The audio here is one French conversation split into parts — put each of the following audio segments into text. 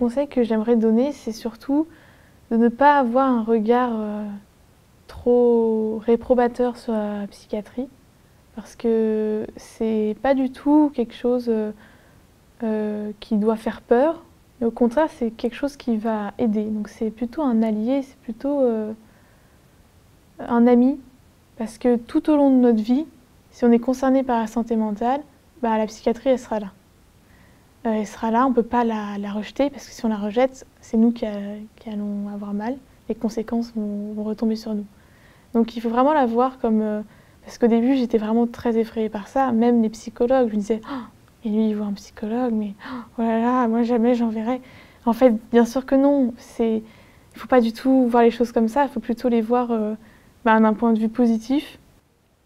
conseil que j'aimerais donner, c'est surtout de ne pas avoir un regard trop réprobateur sur la psychiatrie, parce que c'est pas du tout quelque chose qui doit faire peur, mais au contraire, c'est quelque chose qui va aider. Donc c'est plutôt un allié, c'est plutôt un ami, parce que tout au long de notre vie, si on est concerné par la santé mentale, bah, la psychiatrie, elle sera là. Elle sera là, on ne peut pas la rejeter, parce que si on la rejette, c'est nous qui allons avoir mal. Les conséquences vont retomber sur nous. Donc il faut vraiment la voir comme... parce qu'au début, j'étais vraiment très effrayée par ça. Même les psychologues, je me disais, oh, et lui, il voit un psychologue, mais oh là là, moi jamais j'en verrai. En fait, bien sûr que non. Il ne faut pas du tout voir les choses comme ça, il faut plutôt les voir d'un point de vue positif.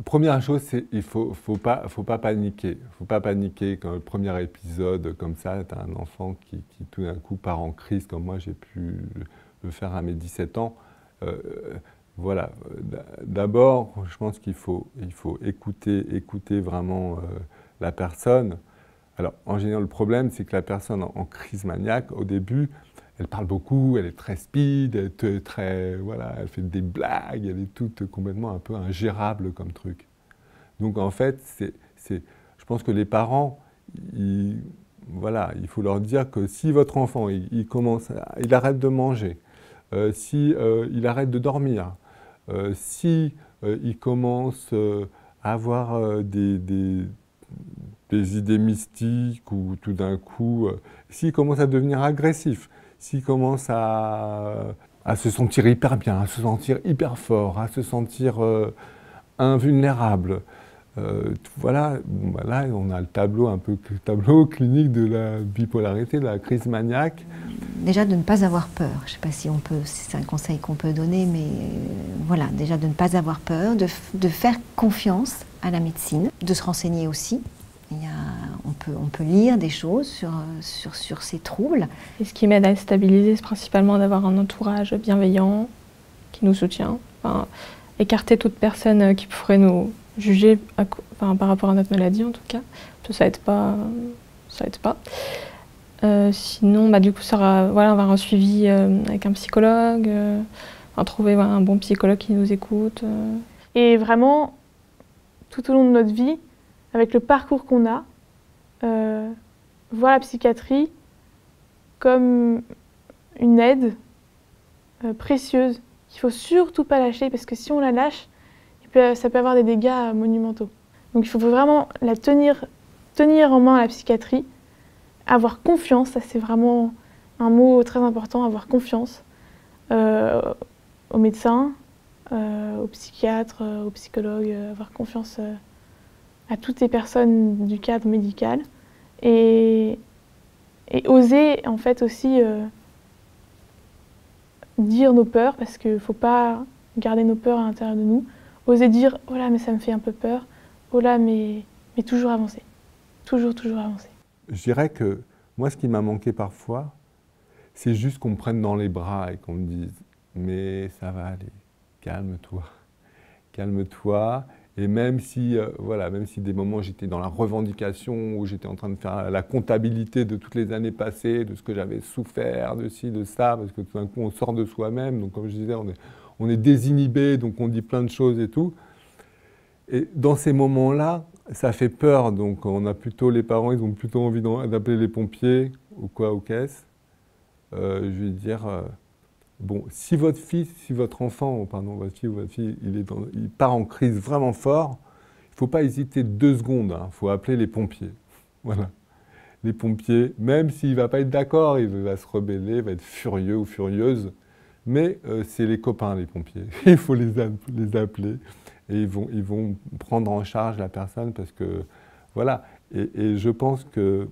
Première chose, c'est il faut pas paniquer. Faut pas paniquer quand le premier épisode comme ça, tu as un enfant qui tout d'un coup part en crise, comme moi j'ai pu le faire à mes 17 ans. Voilà. D'abord, je pense qu'il faut écouter vraiment la personne. Alors, en général, le problème, c'est que la personne en crise maniaque, au début, elle parle beaucoup, elle est très speed, voilà, elle fait des blagues, elle est toute complètement un peu ingérable comme truc. Donc en fait, je pense que les parents, voilà, il faut leur dire que si votre enfant, il arrête de manger, si il arrête de dormir, si il commence à avoir des idées mystiques ou tout d'un coup, s'il commence à devenir agressif, s'il commence à se sentir hyper bien, à se sentir hyper fort, à se sentir invulnérable, voilà, là on a le tableau clinique de la bipolarité, de la crise maniaque. Déjà de ne pas avoir peur, je ne sais pas si c'est un conseil qu'on peut donner, mais voilà, déjà de ne pas avoir peur, de faire confiance à la médecine, de se renseigner aussi. On peut lire des choses sur ces troubles. Et ce qui m'aide à stabiliser, c'est principalement d'avoir un entourage bienveillant qui nous soutient. Enfin, écarter toute personne qui pourrait nous juger par rapport à notre maladie en tout cas. Ça aide pas. Sinon, du coup, voilà, avoir un suivi avec un psychologue, trouver un bon psychologue qui nous écoute. Et vraiment, tout au long de notre vie, avec le parcours qu'on a, voir la psychiatrie comme une aide précieuse qu'il ne faut surtout pas lâcher, parce que si on la lâche, ça peut avoir des dégâts monumentaux. Donc il faut vraiment tenir en main la psychiatrie, avoir confiance, ça c'est vraiment un mot très important, avoir confiance aux médecins, aux psychiatres, aux psychologues, avoir confiance à toutes les personnes du cadre médical et oser en fait aussi dire nos peurs, parce qu'il ne faut pas garder nos peurs à l'intérieur de nous, oser dire « oh là mais ça me fait un peu peur, oh là mais toujours avancer, toujours avancer ». Je dirais que moi ce qui m'a manqué parfois, c'est juste qu'on me prenne dans les bras et qu'on me dise « mais ça va aller, calme-toi, calme-toi ». Et même si, même si des moments j'étais dans la revendication, où j'étais en train de faire la comptabilité de toutes les années passées, de ce que j'avais souffert, de ci, de ça, parce que tout d'un coup on sort de soi-même, donc comme je disais, on est désinhibé, donc on dit plein de choses et tout. Et dans ces moments-là, ça fait peur, donc les parents, ils ont plutôt envie d'appeler les pompiers ou quoi, aux caisses. Je vais dire... bon, si votre enfant, votre fille ou votre fille, il part en crise vraiment fort, il ne faut pas hésiter 2 secondes, il faut appeler les pompiers. Voilà. Les pompiers, même s'il ne va pas être d'accord, il va se rebeller, il va être furieux ou furieuse, mais c'est les copains, les pompiers. Il faut les appeler et ils vont prendre en charge la personne parce que, voilà. Et je pense que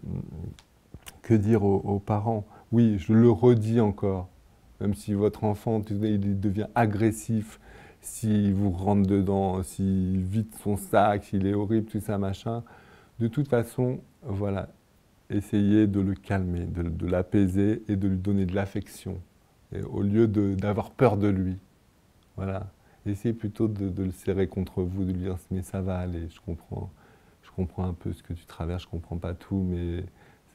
dire aux parents, oui, je le redis encore, même si votre enfant il devient agressif, s'il vous rentre dedans, s'il vide son sac, s'il est horrible, tout ça, machin, de toute façon, voilà, essayez de le calmer, de l'apaiser et de lui donner de l'affection, au lieu d'avoir peur de lui. Voilà. Essayez plutôt de le serrer contre vous, de lui dire « mais ça va aller, je comprends un peu ce que tu traverses, je comprends pas tout, mais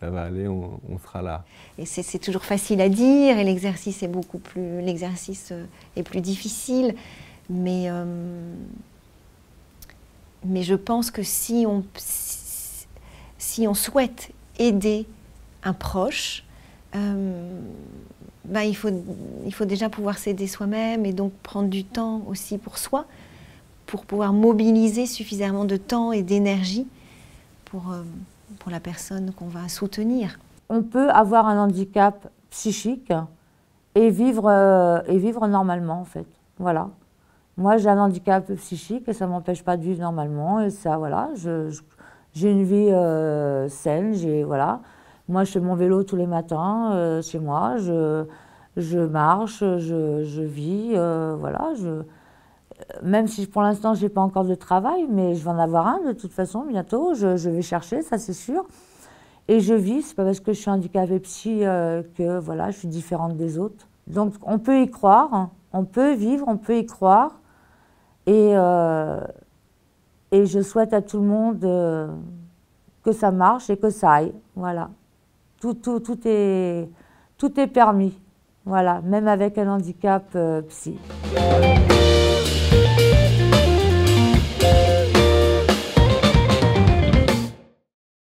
ça va aller, on sera là. Et c'est toujours facile à dire, et l'exercice est est plus difficile, mais je pense que si on souhaite aider un proche, il faut déjà pouvoir s'aider soi-même et donc prendre du temps aussi pour soi, pour pouvoir mobiliser suffisamment de temps et d'énergie pour la personne qu'on va soutenir. On peut avoir un handicap psychique et vivre normalement, en fait. Voilà. Moi, j'ai un handicap psychique et ça ne m'empêche pas de vivre normalement. Et ça, voilà, j'ai une vie saine, voilà. Moi, je fais mon vélo tous les matins chez moi, je marche, je vis, voilà. Même si pour l'instant, je n'ai pas encore de travail, mais je vais en avoir un de toute façon bientôt. Je vais chercher, ça c'est sûr. Et je vis, c'est pas parce que je suis handicapée psy que voilà, je suis différente des autres. Donc on peut y croire, hein. On peut vivre, on peut y croire. Et je souhaite à tout le monde que ça marche et que ça aille. Voilà. Tout est permis. Voilà, même avec un handicap psy.